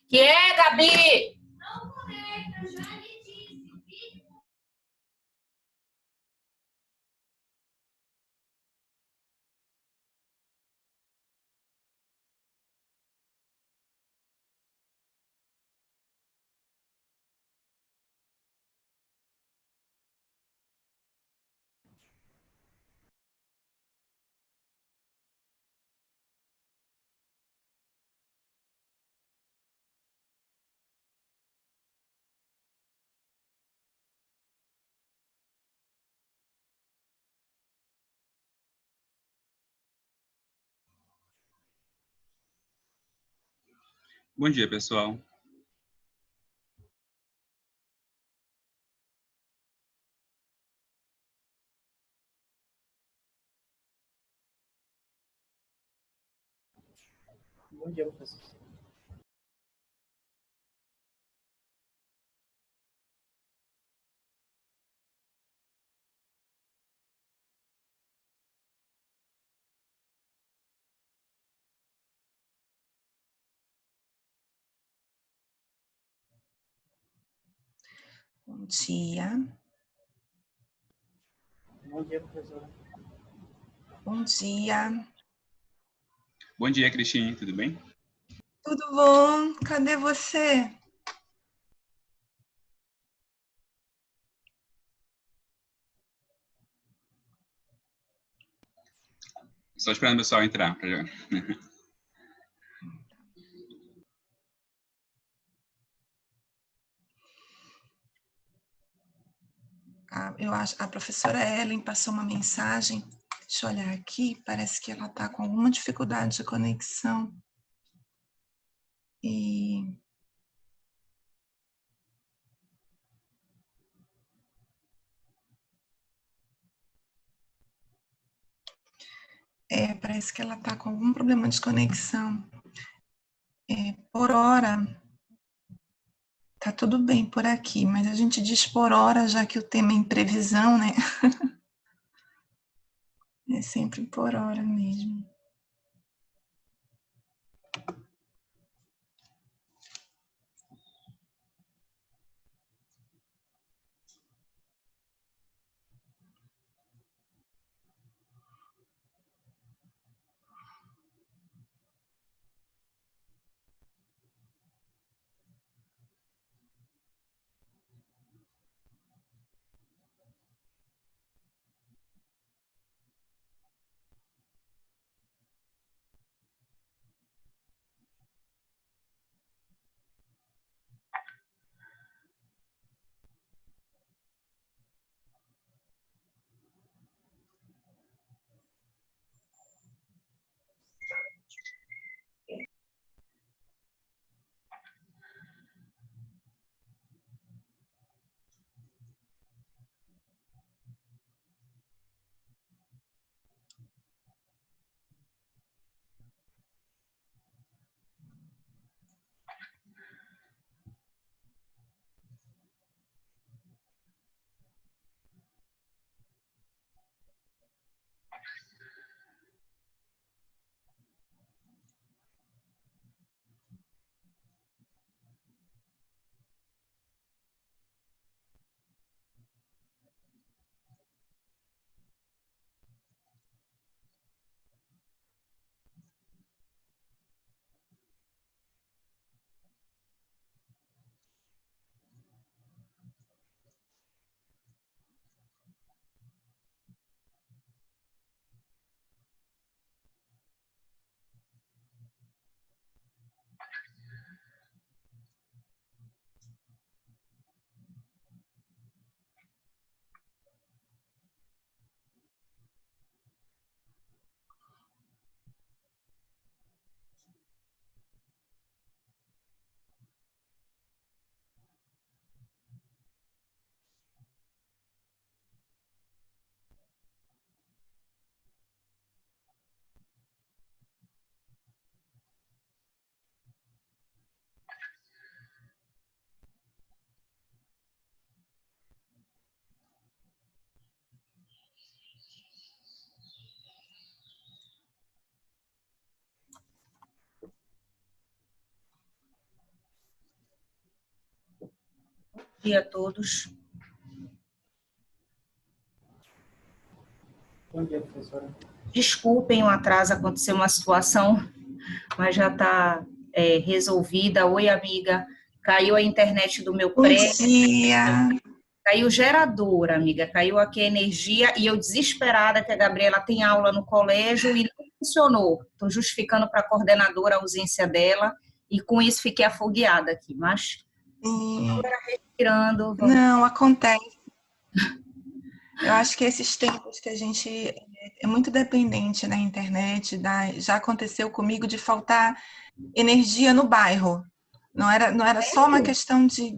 Que é, Gabi? Bom dia, pessoal. Bom dia, professor. Bom dia. Bom dia, professora. Bom dia. Bom dia, Cristine, tudo bem? Tudo bom? Cadê você? Só esperando o pessoal entrar para jogar. Eu acho a professora Ellen passou uma mensagem. Deixa eu olhar aqui. Parece que ela está com alguma dificuldade de conexão. E parece que ela está com algum problema de conexão. Por hora, tá tudo bem por aqui, mas a gente diz por hora, já que o tema é imprevisão, né? É sempre por hora mesmo. dia a todos. Bom dia, professora. Desculpem o atraso, aconteceu uma situação, mas já está resolvida. Oi, amiga. Caiu a internet do meu Bom prédio. dia. Caiu o gerador, amiga. Caiu aqui a energia e eu desesperada que a Gabriela tem aula no colégio e não funcionou. Estou justificando para a coordenadora a ausência dela e com isso fiquei afogueada aqui, mas agora respirando. Não, acontece. Eu acho que esses tempos que a gente é muito dependente da internet, já aconteceu comigo de faltar energia no bairro. Não era só uma questão de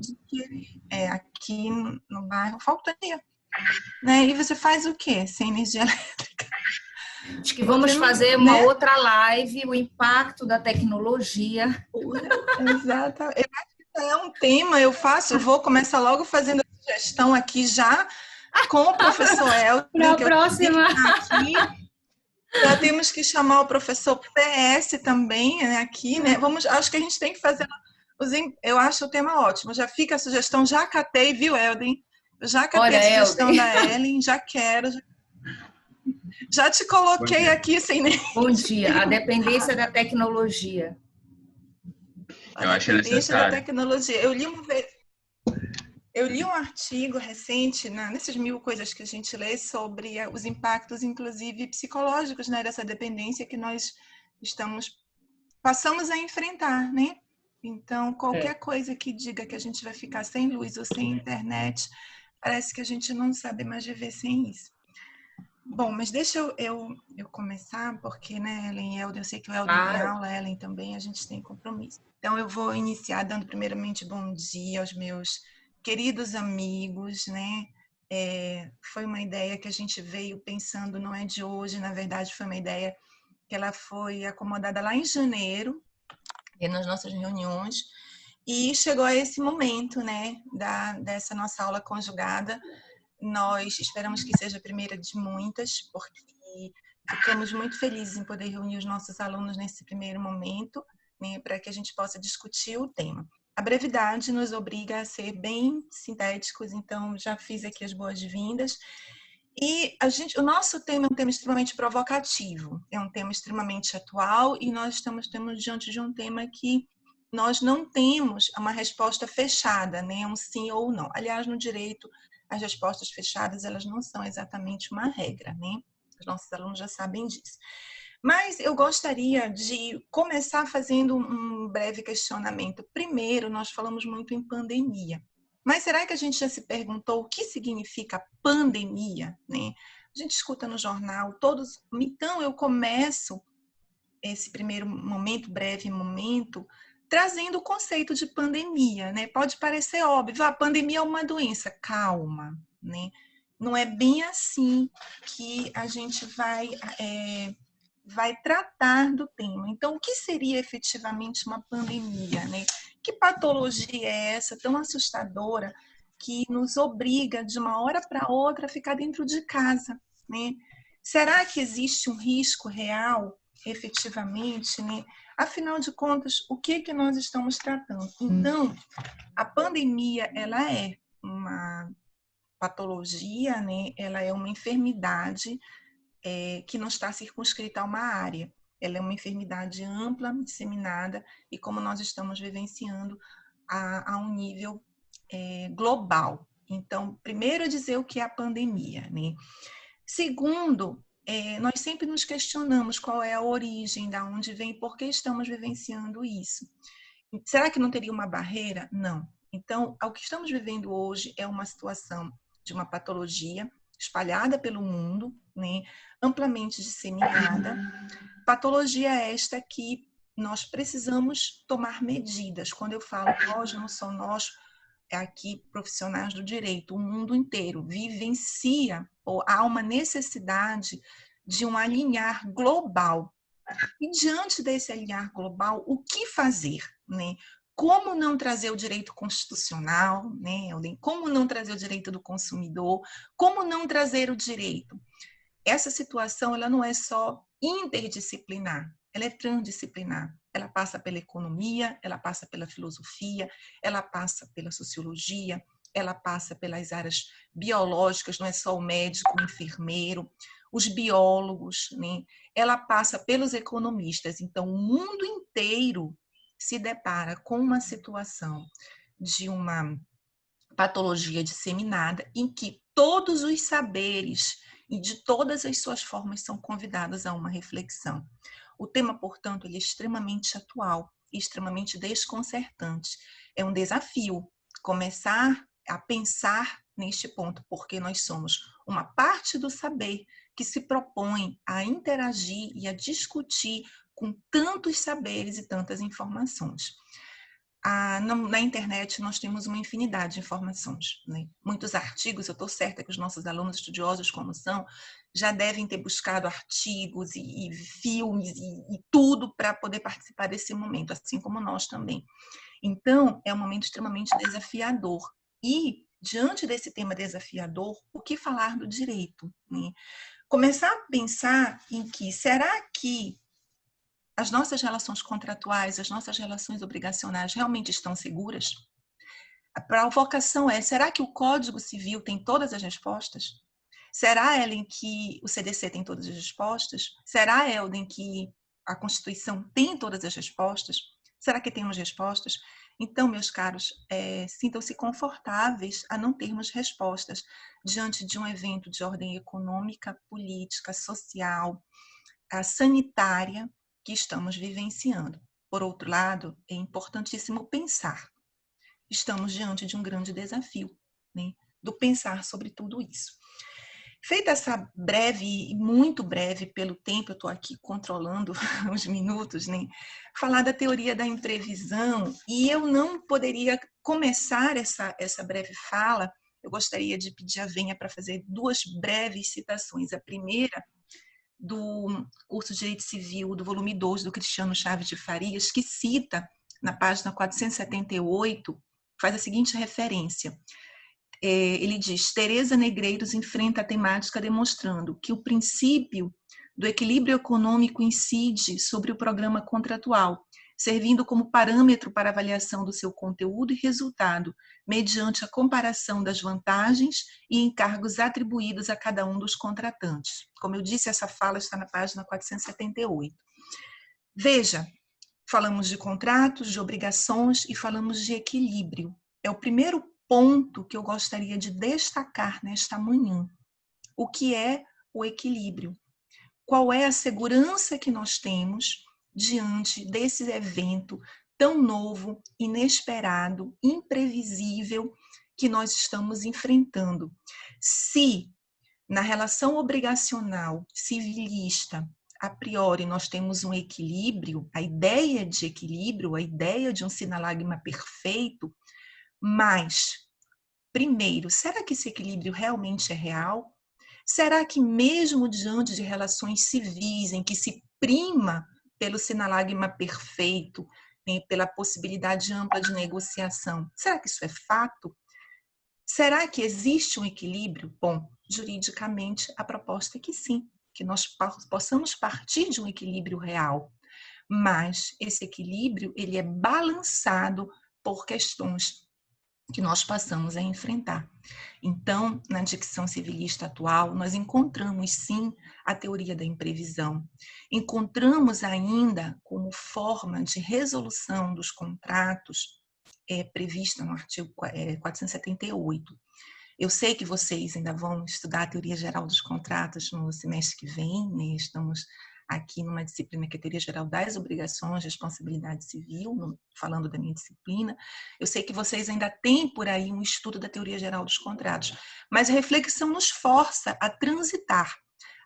aqui no bairro falta energia, né? E você faz o quê sem energia elétrica? Acho que vamos fazer uma outra live, o impacto da tecnologia. Exato. Eu acho que é um tema, vou começar logo fazendo a sugestão aqui já com o professor Helder. Para a próxima. Aqui. Já temos que chamar o professor PS também, né, aqui, né? Acho que a gente tem que fazer. Eu acho o tema ótimo. Já fica a sugestão, já catei, viu, Elden? Já catei a sugestão da Ellen, já quero. Já te coloquei aqui sem nem. Bom dia. A dependência da tecnologia. Eu acho necessário. Da tecnologia. Eu li um artigo recente, nessas 1000 coisas que a gente lê, sobre os impactos, inclusive psicológicos, né, dessa dependência que nós passamos a enfrentar, né? Então, qualquer coisa que diga que a gente vai ficar sem luz ou sem internet, parece que a gente não sabe mais viver sem isso. Bom, mas deixa eu começar, porque, né, Ellen e Helder, eu sei que o Helder tem aula, a Ellen também, a gente tem compromisso. Então, eu vou iniciar dando primeiramente bom dia aos meus queridos amigos, né? Foi uma ideia que a gente veio pensando, não é de hoje, na verdade foi uma ideia que ela foi acomodada lá em janeiro, nas nossas reuniões, e chegou a esse momento, né, dessa nossa aula conjugada. Nós esperamos que seja a primeira de muitas, porque ficamos muito felizes em poder reunir os nossos alunos nesse primeiro momento, né, para que a gente possa discutir o tema. A brevidade nos obriga a ser bem sintéticos, então já fiz aqui as boas-vindas. E o nosso tema é um tema extremamente provocativo, é um tema extremamente atual e nós estamos diante de um tema que nós não temos uma resposta fechada, né, um sim ou não. Aliás, no direito, as respostas fechadas, elas não são exatamente uma regra, né? Os nossos alunos já sabem disso. Mas eu gostaria de começar fazendo um breve questionamento. Primeiro, nós falamos muito em pandemia. Mas será que a gente já se perguntou o que significa pandemia, né? A gente escuta no jornal, todos... Então, eu começo esse primeiro momento, breve momento, trazendo o conceito de pandemia, né? Pode parecer óbvio, a pandemia é uma doença. Calma, né? Não é bem assim que a gente vai tratar do tema. Então, o que seria efetivamente uma pandemia, né? Que patologia é essa tão assustadora que nos obriga de uma hora para outra a ficar dentro de casa, né? Será que existe um risco real, efetivamente, né? Afinal de contas, o que nós estamos tratando? Então, a pandemia, ela é uma patologia, né? Ela é uma enfermidade que não está circunscrita a uma área. Ela é uma enfermidade ampla, disseminada, e como nós estamos vivenciando a um nível global. Então, primeiro dizer o que é a pandemia, né? Segundo, nós sempre nos questionamos qual é a origem, da onde vem, por que estamos vivenciando isso. Será que não teria uma barreira? Não. Então, o que estamos vivendo hoje é uma situação de uma patologia espalhada pelo mundo, né, amplamente disseminada. Patologia esta que nós precisamos tomar medidas. Quando eu falo nós, não são nós aqui profissionais do direito, o mundo inteiro vivencia, ou há uma necessidade de um alinhar global. E diante desse alinhar global, o que fazer, né? Como não trazer o direito constitucional, né, Elden? Como não trazer o direito do consumidor? Como não trazer o direito? Essa situação, ela não é só interdisciplinar, ela é transdisciplinar. Ela passa pela economia, ela passa pela filosofia, ela passa pela sociologia, ela passa pelas áreas biológicas, não é só o médico, o enfermeiro, os biólogos, né? Ela passa pelos economistas. Então, o mundo inteiro se depara com uma situação de uma patologia disseminada em que todos os saberes e de todas as suas formas são convidados a uma reflexão. O tema, portanto, ele é extremamente atual e extremamente desconcertante. É um desafio começar a pensar neste ponto, porque nós somos uma parte do saber que se propõe a interagir e a discutir com tantos saberes e tantas informações. Na internet nós temos uma infinidade de informações, né? Muitos artigos, eu estou certa que os nossos alunos estudiosos como são, já devem ter buscado artigos e filmes e tudo para poder participar desse momento, assim como nós também. Então, é um momento extremamente desafiador. E, diante desse tema desafiador, o que falar do direito, né? Começar a pensar em que, será que as nossas relações contratuais, as nossas relações obrigacionais realmente estão seguras? A provocação é, será que o Código Civil tem todas as respostas? Será, Ellen, que o CDC tem todas as respostas? Será, Elden, que a Constituição tem todas as respostas? Será que temos respostas? Então, meus caros, sintam-se confortáveis a não termos respostas diante de um evento de ordem econômica, política, social, sanitária, que estamos vivenciando. Por outro lado, é importantíssimo pensar. Estamos diante de um grande desafio, né? Do pensar sobre tudo isso. Feita essa breve, muito breve pelo tempo, eu estou aqui controlando os minutos, né? Falar da teoria da imprevisão, e eu não poderia começar essa breve fala, eu gostaria de pedir a Venha para fazer duas breves citações. A primeira, do curso de Direito Civil, do volume 2, do Cristiano Chaves de Farias, que cita, na página 478, faz a seguinte referência. Ele diz, Tereza Negreiros enfrenta a temática demonstrando que o princípio do equilíbrio econômico incide sobre o programa contratual, servindo como parâmetro para avaliação do seu conteúdo e resultado, mediante a comparação das vantagens e encargos atribuídos a cada um dos contratantes. Como eu disse, essa fala está na página 478. Veja, falamos de contratos, de obrigações e falamos de equilíbrio. É o primeiro ponto que eu gostaria de destacar nesta manhã. O que é o equilíbrio? Qual é a segurança que nós temos diante desse evento tão novo, inesperado, imprevisível que nós estamos enfrentando? Se na relação obrigacional civilista, a priori, nós temos um equilíbrio, a ideia de equilíbrio, a ideia de um sinalagma perfeito, mas, primeiro, será que esse equilíbrio realmente é real? Será que mesmo diante de relações civis em que se prima pelo sinalagma perfeito, né, pela possibilidade ampla de negociação, será que isso é fato? Será que existe um equilíbrio? Bom, juridicamente a proposta é que sim, que nós possamos partir de um equilíbrio real, mas esse equilíbrio ele é balançado por questões que nós passamos a enfrentar. Então, na dicção civilista atual, nós encontramos sim a teoria da imprevisão. Encontramos ainda como forma de resolução dos contratos prevista no artigo 478. Eu sei que vocês ainda vão estudar a teoria geral dos contratos no semestre que vem, né? Estamos aqui numa disciplina que é a Teoria Geral das Obrigações, Responsabilidade Civil, falando da minha disciplina. Eu sei que vocês ainda têm por aí um estudo da Teoria Geral dos Contratos, mas a reflexão nos força a transitar,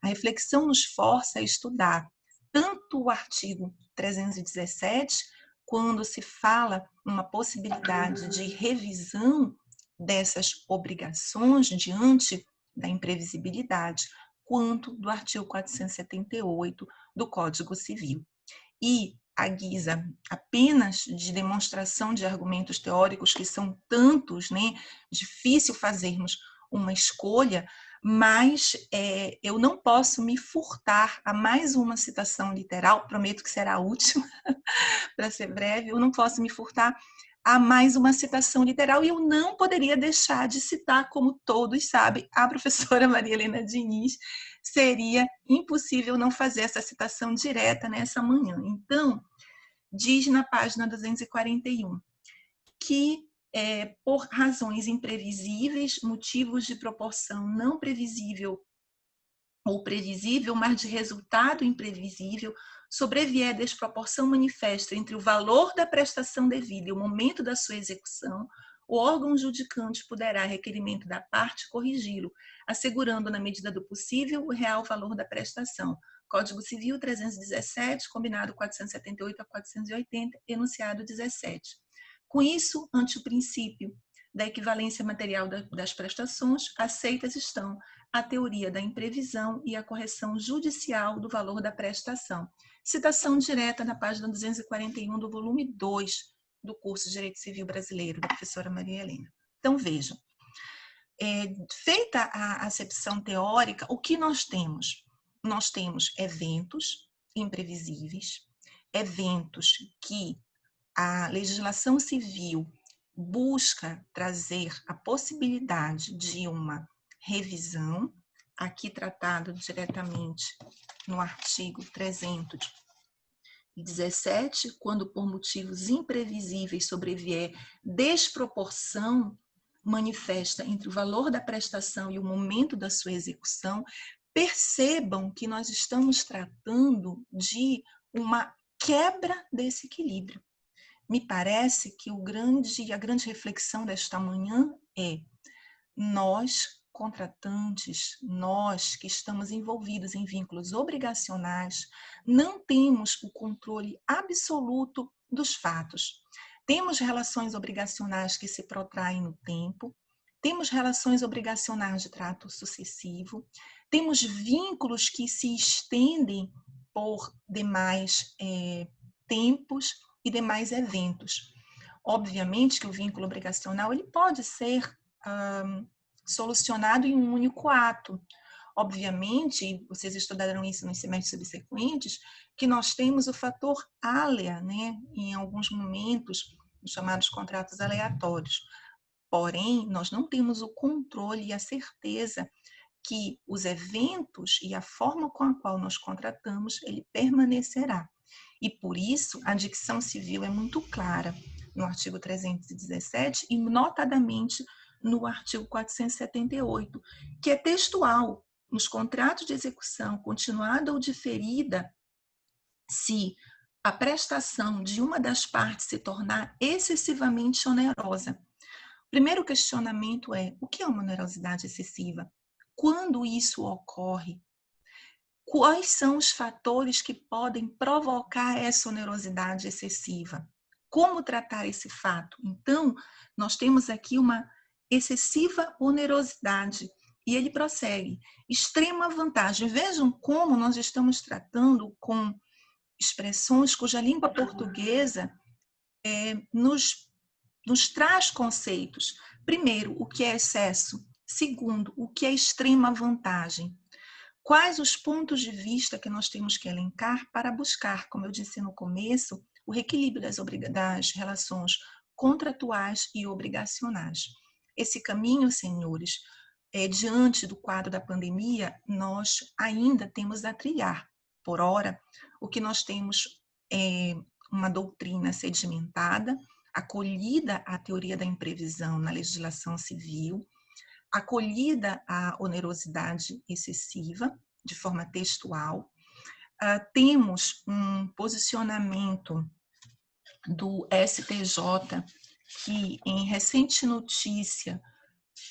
a reflexão nos força a estudar tanto o artigo 317, quando se fala numa possibilidade de revisão dessas obrigações diante da imprevisibilidade, quanto do artigo 478 do Código Civil. E, à guisa apenas de demonstração de argumentos teóricos, que são tantos, né, difícil fazermos uma escolha, mas eu não posso me furtar a mais uma citação literal, prometo que será a última, para ser breve, eu não posso me furtar há mais uma citação literal, e eu não poderia deixar de citar, como todos sabem, a professora Maria Helena Diniz. Seria impossível não fazer essa citação direta nessa manhã. Então, diz na página 241 que, por razões imprevisíveis, motivos de proporção não previsível ou previsível, mas de resultado imprevisível, sobrevier desproporção manifesta entre o valor da prestação devida e o momento da sua execução, o órgão judicante poderá, a requerimento da parte, corrigi-lo, assegurando, na medida do possível, o real valor da prestação. Código Civil 317, combinado 478 a 480, enunciado 17. Com isso, ante o princípio da equivalência material das prestações, aceitas estão a teoria da imprevisão e a correção judicial do valor da prestação. Citação direta na página 241 do volume 2 do curso de Direito Civil Brasileiro, da professora Maria Helena. Então, vejam, feita a acepção teórica, o que nós temos? Nós temos eventos imprevisíveis, eventos que a legislação civil busca trazer a possibilidade de uma revisão, aqui tratado diretamente no artigo 317, quando por motivos imprevisíveis sobrevier desproporção manifesta entre o valor da prestação e o momento da sua execução, percebam que nós estamos tratando de uma quebra desse equilíbrio. Me parece que a grande reflexão desta manhã é: nós, contratantes, nós que estamos envolvidos em vínculos obrigacionais, não temos o controle absoluto dos fatos. Temos relações obrigacionais que se protraem no tempo, temos relações obrigacionais de trato sucessivo, temos vínculos que se estendem por demais tempos e demais eventos. Obviamente que o vínculo obrigacional ele pode ser solucionado em um único ato. Obviamente, vocês estudaram isso nos semestres subsequentes, que nós temos o fator alea, né, em alguns momentos, os chamados contratos aleatórios. Porém, nós não temos o controle e a certeza que os eventos e a forma com a qual nós contratamos, ele permanecerá. E por isso, a dicção civil é muito clara no artigo 317 e notadamente no artigo 478, que é textual. Nos contratos de execução continuada ou diferida, se a prestação de uma das partes se tornar excessivamente onerosa. O primeiro questionamento é: o que é uma onerosidade excessiva? Quando isso ocorre? Quais são os fatores que podem provocar essa onerosidade excessiva? Como tratar esse fato? Então, nós temos aqui uma excessiva onerosidade. E ele prossegue: extrema vantagem. Vejam como nós estamos tratando com expressões cuja língua portuguesa nos traz conceitos. Primeiro, o que é excesso? Segundo, o que é extrema vantagem? Quais os pontos de vista que nós temos que elencar para buscar, como eu disse no começo, o reequilíbrio das relações contratuais e obrigacionais? Esse caminho, senhores, diante do quadro da pandemia, nós ainda temos a trilhar. Por ora, o que nós temos é uma doutrina sedimentada, acolhida à teoria da imprevisão na legislação civil, acolhida à onerosidade excessiva, de forma textual. Temos um posicionamento do STJ que, em recente notícia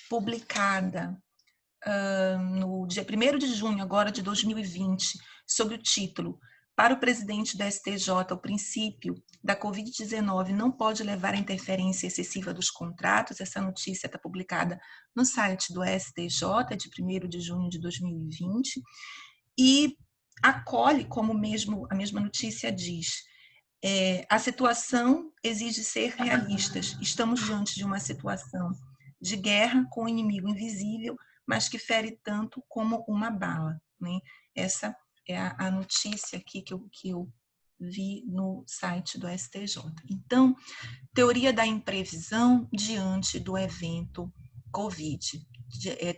publicada no dia 1º de junho agora de 2020, sob o título "Para o presidente do STJ, o princípio da Covid-19 não pode levar à interferência excessiva dos contratos". Essa notícia está publicada no site do STJ, de 1º de junho de 2020, e acolhe, como a mesma notícia diz, a situação exige ser realistas. Estamos diante de uma situação de guerra com um inimigo invisível, mas que fere tanto como uma bala, né? Essa é a notícia aqui que eu vi no site do STJ. Então, teoria da imprevisão diante do evento Covid,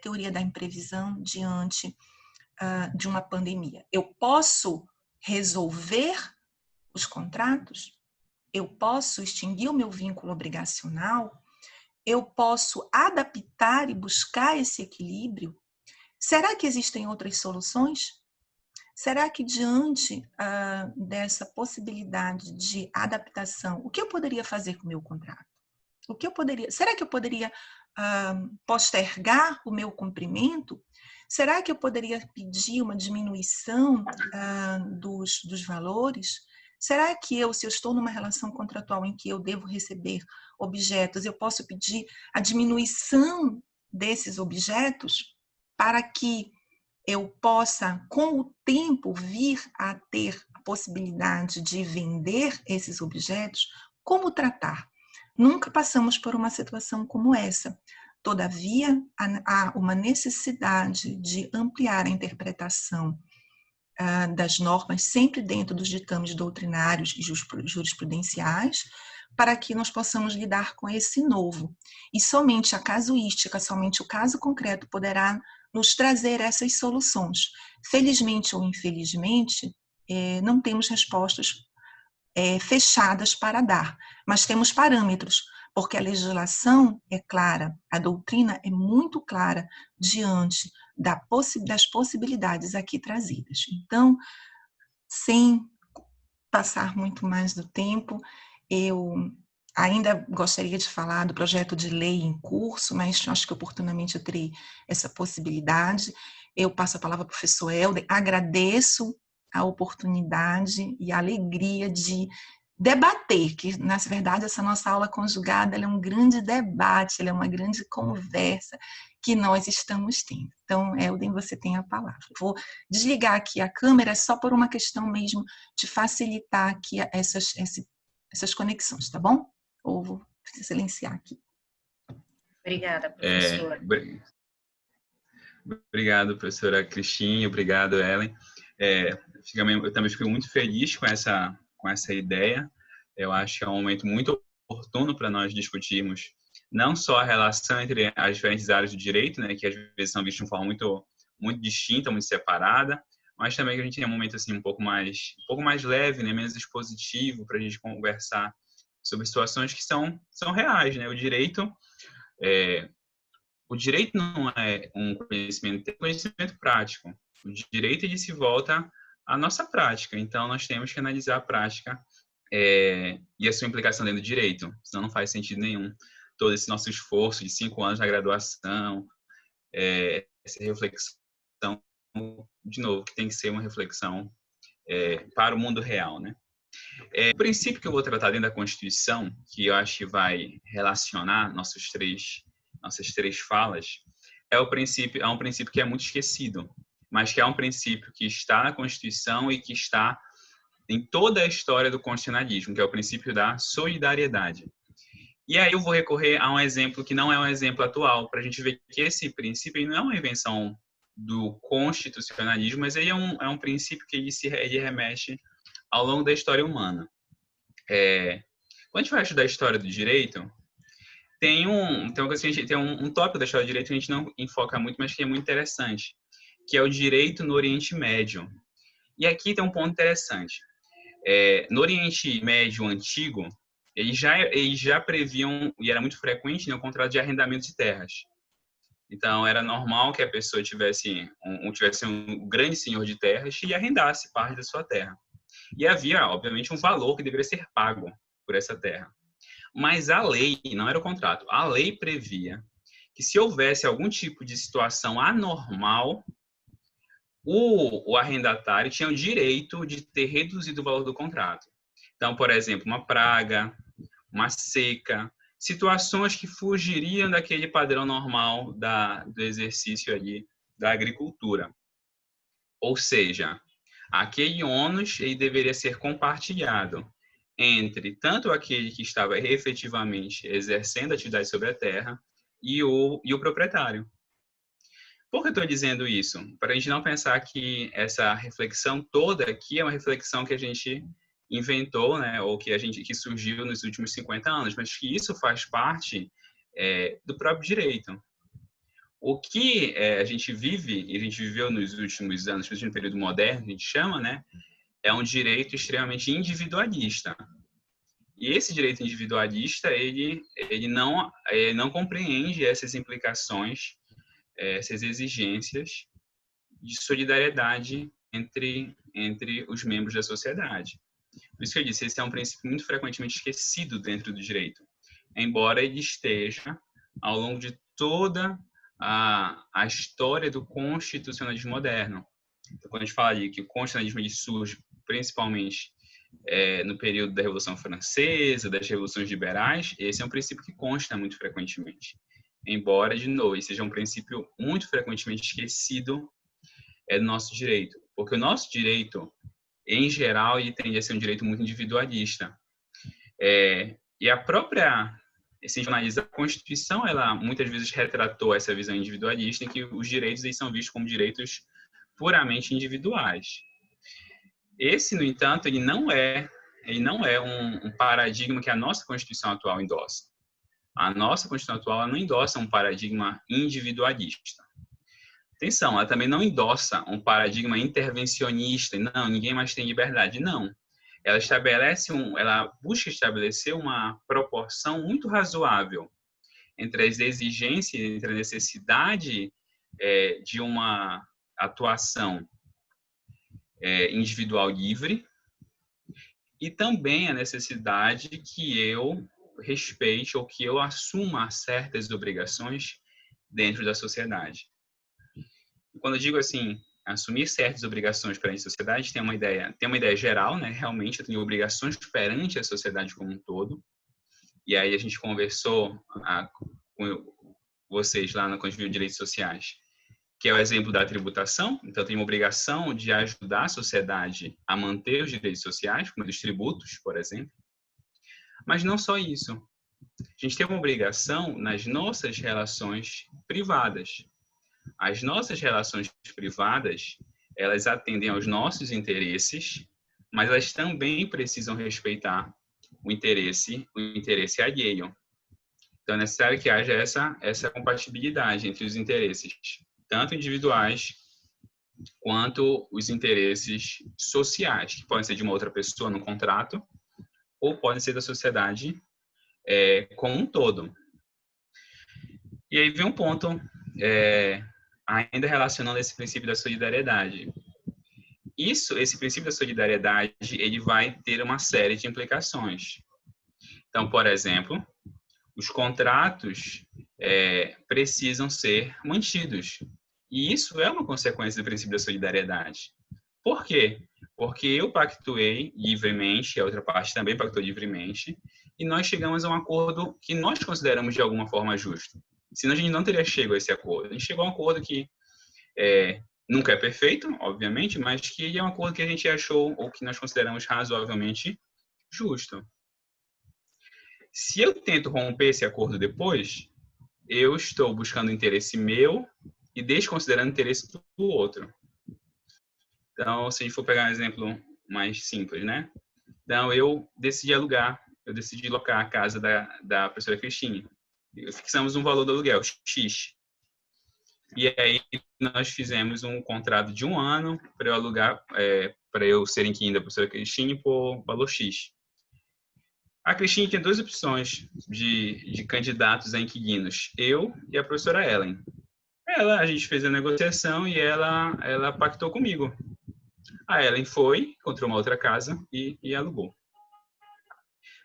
teoria da imprevisão diante de uma pandemia. Eu posso resolver os contratos? Eu posso extinguir o meu vínculo obrigacional? Eu posso adaptar e buscar esse equilíbrio? Será que existem outras soluções? Será que diante dessa possibilidade de adaptação, o que eu poderia fazer com o meu contrato? Será que eu poderia postergar o meu cumprimento? Será que eu poderia pedir uma diminuição dos valores? Será que se eu estou numa relação contratual em que eu devo receber objetos, eu posso pedir a diminuição desses objetos para que eu possa, com o tempo, vir a ter a possibilidade de vender esses objetos? Como tratar? Nunca passamos por uma situação como essa. Todavia, há uma necessidade de ampliar a interpretação das normas, sempre dentro dos ditames doutrinários e jurisprudenciais, para que nós possamos lidar com esse novo. E somente a casuística, somente o caso concreto poderá nos trazer essas soluções. Felizmente ou infelizmente, não temos respostas fechadas para dar, mas temos parâmetros, porque a legislação é clara, a doutrina é muito clara diante das possibilidades aqui trazidas. Então, sem passar muito mais do tempo, eu ainda gostaria de falar do projeto de lei em curso, mas acho que oportunamente eu terei essa possibilidade. Eu passo a palavra ao professor Helder, agradeço a oportunidade e a alegria de debater, que, na verdade, essa nossa aula conjugada ela é um grande debate, ela é uma grande conversa que nós estamos tendo. Então, Helder, você tem a palavra. Vou desligar aqui a câmera só por uma questão mesmo de facilitar aqui essas conexões, tá bom? Ou vou silenciar aqui. Obrigada, professora. Obrigado, professora Cristina, obrigado, Ellen. Eu também fico muito feliz com essa ideia. Eu acho que é um momento muito oportuno para nós discutirmos não só a relação entre as diferentes áreas do direito, né, que às vezes são vistas de uma forma muito, muito distinta, muito separada, mas também que a gente tem um momento assim, um pouco mais leve, né, menos expositivo, para a gente conversar sobre situações que são reais. Né? O direito não é um conhecimento, é um conhecimento prático. O direito ele se volta à nossa prática. Então, nós temos que analisar a prática e a sua implicação dentro do direito. Senão não faz sentido nenhum todo esse nosso esforço de 5 anos na graduação, essa reflexão, de novo, que tem que ser uma reflexão para o mundo real, né? O princípio que eu vou tratar dentro da Constituição, que eu acho que vai relacionar nossas três falas, é um princípio que é muito esquecido, mas que é um princípio que está na Constituição e que está em toda a história do constitucionalismo, que é o princípio da solidariedade. E aí eu vou recorrer a um exemplo que não é um exemplo atual, para a gente ver que esse princípio não é uma invenção do constitucionalismo, mas ele é um princípio que ele remete ao longo da história humana. Quando a gente vai estudar a história do direito, tem um tópico da história do direito que a gente não enfoca muito, mas que é muito interessante, que é o direito no Oriente Médio. E aqui tem um ponto interessante. No Oriente Médio antigo, eles já previam, e era muito frequente, né, o contrato de arrendamento de terras. Então, era normal que a pessoa tivesse um grande senhor de terras e arrendasse parte da sua terra. E havia, obviamente, um valor que deveria ser pago por essa terra. Mas a lei, não era o contrato, a lei previa que se houvesse algum tipo de situação anormal, o arrendatário tinha o direito de ter reduzido o valor do contrato. Então, por exemplo, uma praga, uma seca, situações que fugiriam daquele padrão normal do exercício ali da agricultura. Ou seja, aquele ônus ele deveria ser compartilhado entre tanto aquele que estava efetivamente exercendo atividade sobre a terra e o proprietário. Por que eu estou dizendo isso? Para a gente não pensar que essa reflexão toda aqui é uma reflexão que a gente inventou, né, ou que surgiu nos últimos 50 anos, mas que isso faz parte do próprio direito. O que a gente vive, e a gente viveu nos últimos anos, no período moderno, a gente chama, né, é um direito extremamente individualista. E esse direito individualista, ele não compreende essas implicações, essas exigências de solidariedade entre os membros da sociedade. Por isso que eu disse, esse é um princípio muito frequentemente esquecido dentro do direito, embora ele esteja ao longo de toda a história do constitucionalismo moderno. Então, quando a gente fala ali que o constitucionalismo ele surge principalmente no período da Revolução Francesa, das revoluções liberais, esse é um princípio que consta muito frequentemente. Embora, de novo, esse seja um princípio muito frequentemente esquecido do nosso direito. Porque o nosso direito, em geral, ele tende a ser um direito muito individualista. E a própria, se a gente analisa a Constituição, ela muitas vezes retratou essa visão individualista, em que os direitos eles são vistos como direitos puramente individuais. Esse, no entanto, ele não é um paradigma que a nossa Constituição atual endossa. A nossa Constituição atual ela não endossa um paradigma individualista. Atenção, ela também não endossa um paradigma intervencionista. Não, ninguém mais tem liberdade. Não. Ela busca estabelecer uma proporção muito razoável entre as exigências, entre a necessidade de uma atuação individual livre e também a necessidade que eu respeite ou que eu assuma certas obrigações dentro da sociedade. E quando eu digo assim, assumir certas obrigações perante a sociedade, tem uma ideia geral, né? Realmente eu tenho obrigações perante a sociedade como um todo. E aí a gente conversou com vocês lá quando a gente viu direitos sociais, que é o exemplo da tributação. Então, eu tenho uma obrigação de ajudar a sociedade a manter os direitos sociais, como os tributos, por exemplo. Mas não só isso. A gente tem uma obrigação nas nossas relações privadas. As nossas relações privadas, elas atendem aos nossos interesses, mas elas também precisam respeitar o interesse alheio. Então, é necessário que haja essa compatibilidade entre os interesses, tanto individuais quanto os interesses sociais, que podem ser de uma outra pessoa no contrato, ou podem ser da sociedade como um todo. E aí vem um ponto, ainda relacionando esse princípio da solidariedade. Esse princípio da solidariedade, ele vai ter uma série de implicações. Então, por exemplo, os contratos precisam ser mantidos. E isso é uma consequência do princípio da solidariedade. Por quê? Porque eu pactuei livremente, a outra parte também pactuou livremente, e nós chegamos a um acordo que nós consideramos de alguma forma justo. Senão a gente não teria chegado a esse acordo. A gente chegou a um acordo que nunca é perfeito, obviamente, mas que é um acordo que a gente achou, ou que nós consideramos razoavelmente justo. Se eu tento romper esse acordo depois, eu estou buscando o interesse meu e desconsiderando o interesse do outro. Então, se a gente for pegar um exemplo mais simples, né? Então, eu decidi locar a casa da professora Cristine. Fixamos um valor do aluguel, X. E aí, nós fizemos um contrato de 1 ano para eu alugar, para eu ser inquilino da professora Cristine por valor X. A Cristine tem 2 opções de candidatos a inquilinos, eu e a professora Ellen. A gente fez a negociação e ela pactou comigo. A Ellen foi, encontrou uma outra casa e alugou.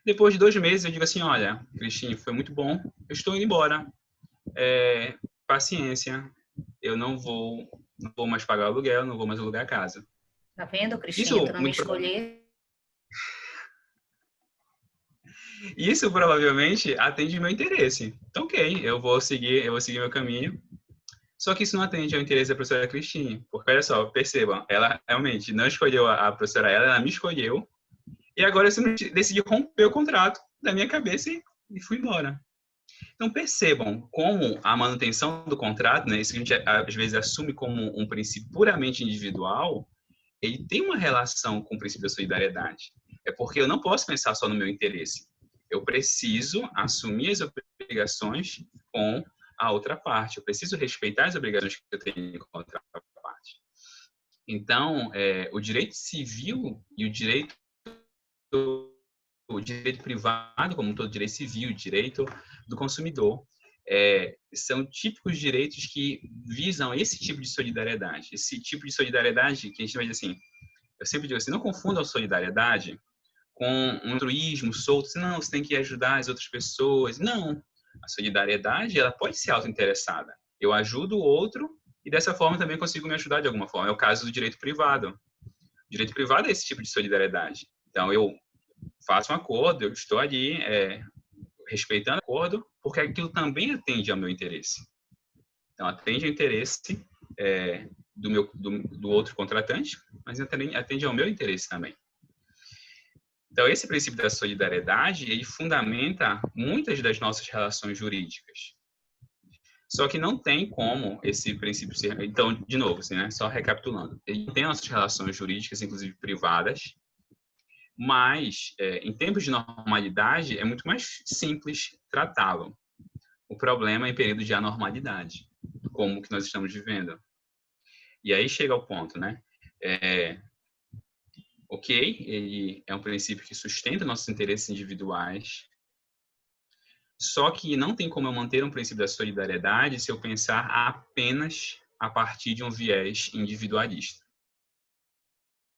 Depois de 2 meses, eu digo assim, olha, Cristine, foi muito bom, eu estou indo embora. Paciência, eu não vou mais pagar o aluguel, não vou mais alugar a casa. Tá vendo, Cristine, tu não me escolher? Isso provavelmente atende meu interesse. Então, ok, eu vou seguir meu caminho. Só que isso não atende ao interesse da professora Cristine. Porque, olha só, percebam, ela realmente não escolheu a professora ela me escolheu. E agora eu decidi romper o contrato da minha cabeça e fui embora. Então, percebam como a manutenção do contrato, né, isso que a gente às vezes assume como um princípio puramente individual, ele tem uma relação com o princípio da solidariedade. É porque eu não posso pensar só no meu interesse. Eu preciso assumir as obrigações com a outra parte. Eu preciso respeitar as obrigações que eu tenho com a outra parte. Então, o direito civil e o direito privado, como todo direito civil, o direito do consumidor, são típicos direitos que visam esse tipo de solidariedade. Esse tipo de solidariedade que a gente vai dizer assim, eu sempre digo assim, não confundam a solidariedade com um altruísmo solto. Não, você tem que ajudar as outras pessoas. Não, a solidariedade, ela pode ser autointeressada. Eu ajudo o outro e dessa forma também consigo me ajudar de alguma forma. É o caso do direito privado. O direito privado é esse tipo de solidariedade. Então, eu faço um acordo, eu estou ali respeitando o acordo, porque aquilo também atende ao meu interesse. Então, atende ao interesse do outro contratante, mas atende ao meu interesse também. Então, esse princípio da solidariedade, ele fundamenta muitas das nossas relações jurídicas. Só que não tem como esse princípio ser... Então, de novo, assim, né? Só recapitulando. Ele tem nossas relações jurídicas, inclusive privadas, mas, em tempos de normalidade, é muito mais simples tratá-lo. O problema é em períodos de anormalidade, como que nós estamos vivendo. E aí chega ao ponto, né? Ok, ele é um princípio que sustenta nossos interesses individuais, só que não tem como eu manter um princípio da solidariedade se eu pensar apenas a partir de um viés individualista.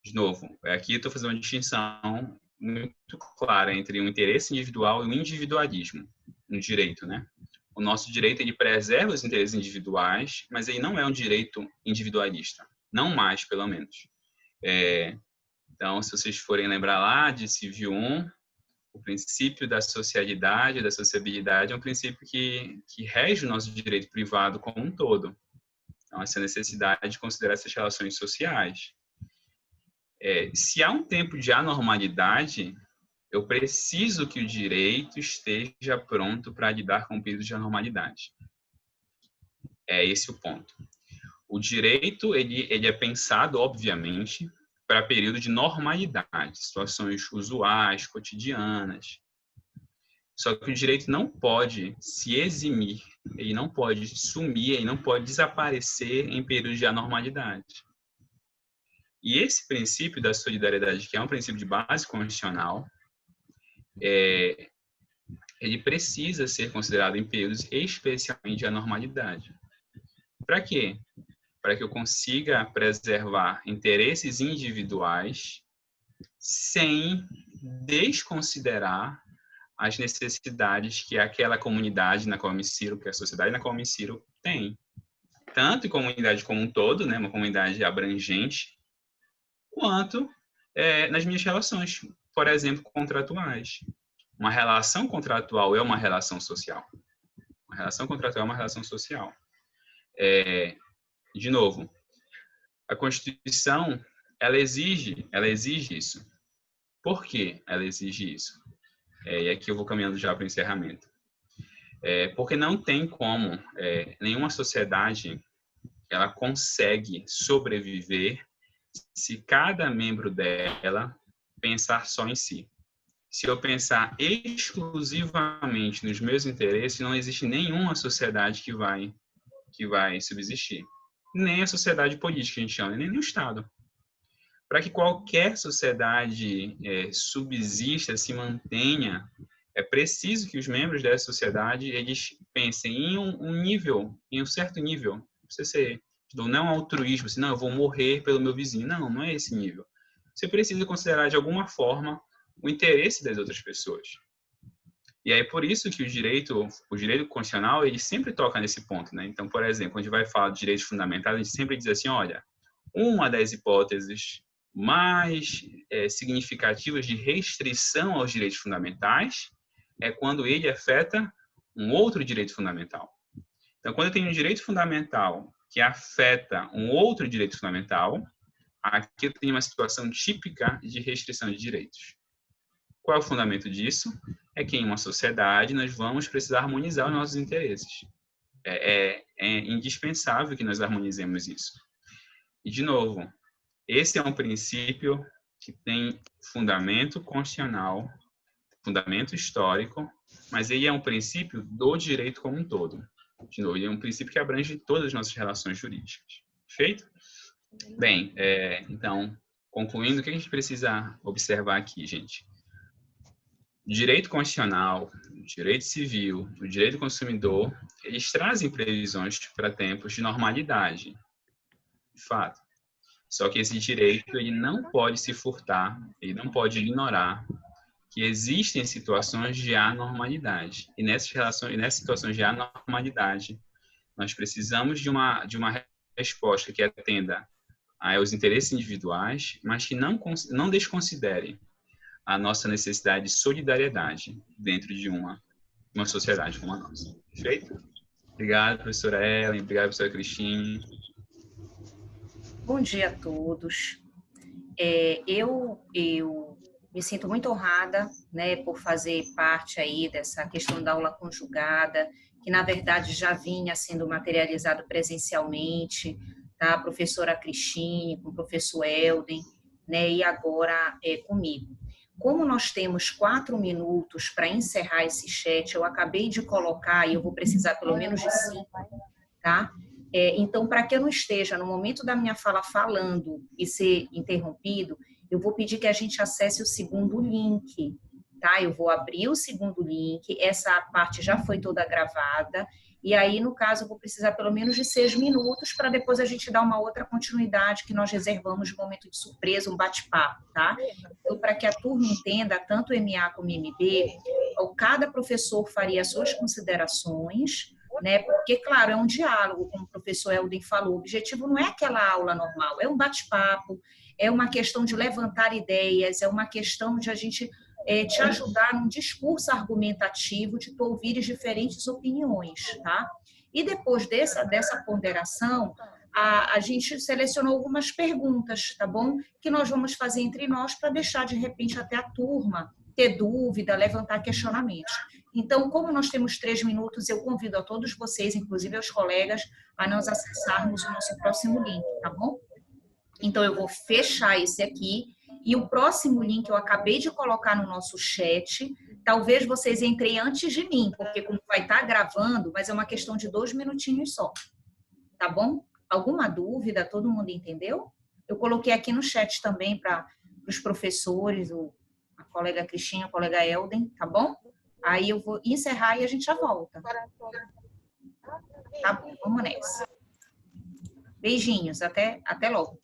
De novo, aqui eu estou fazendo uma distinção muito clara entre o interesse individual e o individualismo no direito, né? O nosso direito, ele preserva os interesses individuais, mas ele não é um direito individualista. Não mais, pelo menos. Então, se vocês forem lembrar lá de Civil 1, o princípio da socialidade, da sociabilidade, é um princípio que rege o nosso direito privado como um todo. Então, essa necessidade de considerar essas relações sociais. Se há um tempo de anormalidade, eu preciso que o direito esteja pronto para lidar com o período de anormalidade. É esse o ponto. O direito, ele é pensado, obviamente, para período de normalidade, situações usuais, cotidianas. Só que o direito não pode se eximir, ele não pode sumir, ele não pode desaparecer em período de anormalidade. E esse princípio da solidariedade, que é um princípio de base constitucional, ele precisa ser considerado em períodos especialmente de anormalidade. Para quê? Para que eu consiga preservar interesses individuais sem desconsiderar as necessidades que aquela comunidade na qual eu me insiro, que a sociedade na qual eu me insiro tem. Tanto em comunidade como um todo, né, uma comunidade abrangente, quanto nas minhas relações, por exemplo, contratuais. Uma relação contratual é uma relação social. Uma relação contratual é uma relação social. De novo, a Constituição, ela exige isso. Por que ela exige isso? E aqui eu vou caminhando já para o encerramento. Porque não tem como nenhuma sociedade ela consegue sobreviver se cada membro dela pensar só em si. Se eu pensar exclusivamente nos meus interesses, não existe nenhuma sociedade que vai subsistir. Nem a sociedade política, que a gente chama, nem o Estado. Para que qualquer sociedade subsista, se mantenha, é preciso que os membros dessa sociedade eles pensem em um certo nível. Não precisa ser, não é um altruísmo, assim, não, eu vou morrer pelo meu vizinho. Não é esse nível. Você precisa considerar, de alguma forma, o interesse das outras pessoas. E aí, por isso que o direito constitucional, ele sempre toca nesse ponto, né? Então, por exemplo, quando a gente vai falar de direitos fundamentais, a gente sempre diz assim, olha, uma das hipóteses mais significativas de restrição aos direitos fundamentais é quando ele afeta um outro direito fundamental. Então, quando eu tenho um direito fundamental que afeta um outro direito fundamental, aqui eu tenho uma situação típica de restrição de direitos. Qual é o fundamento disso? É que em uma sociedade nós vamos precisar harmonizar os nossos interesses. É indispensável que nós harmonizemos isso. E, de novo, esse é um princípio que tem fundamento constitucional, fundamento histórico, mas ele é um princípio do direito como um todo. De novo, ele é um princípio que abrange todas as nossas relações jurídicas. Perfeito? Bem, então, concluindo, o que a gente precisa observar aqui, gente? O direito constitucional, o direito civil, o direito do consumidor, eles trazem previsões para tempos de normalidade, de fato. Só que esse direito ele não pode se furtar, ele não pode ignorar que existem situações de anormalidade. E nessas situações de anormalidade, nós precisamos de uma resposta que atenda aos interesses individuais, mas que não desconsidere a nossa necessidade de solidariedade dentro de uma sociedade como a nossa. Perfeito? Obrigado, professora Ellen. Obrigado, professora Cristine. Bom dia a todos. Eu me sinto muito honrada, né, por fazer parte aí dessa questão da aula conjugada, que na verdade já vinha sendo materializado presencialmente, tá? A professora Cristine, com o professor Elden, né, e agora comigo. Como nós temos 4 minutos para encerrar esse chat, eu acabei de colocar, e eu vou precisar pelo menos de 5, tá? Então, para que eu não esteja no momento da minha fala falando e ser interrompido, eu vou pedir que a gente acesse o segundo link, tá? Eu vou abrir o segundo link, essa parte já foi toda gravada, e aí, no caso, eu vou precisar pelo menos de 6 minutos para depois a gente dar uma outra continuidade que nós reservamos de momento de surpresa, um bate-papo, tá? Então, para que a turma entenda, tanto o MA como o MB, cada professor faria as suas considerações, né? Porque, claro, é um diálogo, como o professor Elden falou, o objetivo não é aquela aula normal, é um bate-papo, é uma questão de levantar ideias, é uma questão de a gente te ajudar num discurso argumentativo, de tu ouvires diferentes opiniões, tá? E depois dessa ponderação, a gente selecionou algumas perguntas, tá bom? Que nós vamos fazer entre nós para deixar, de repente, até a turma ter dúvida, levantar questionamentos. Então, como nós temos 3 minutos, eu convido a todos vocês, inclusive aos colegas, a nós acessarmos o nosso próximo link, tá bom? Então, eu vou fechar esse aqui e o próximo link eu acabei de colocar no nosso chat. Talvez vocês entrem antes de mim, porque como vai estar gravando, mas é uma questão de 2 minutinhos só, tá bom? Alguma dúvida? Todo mundo entendeu? Eu coloquei aqui no chat também para os professores, a colega Cristina, o colega Elden, tá bom? Aí eu vou encerrar e a gente já volta. Tá bom, vamos nessa. Beijinhos, até logo.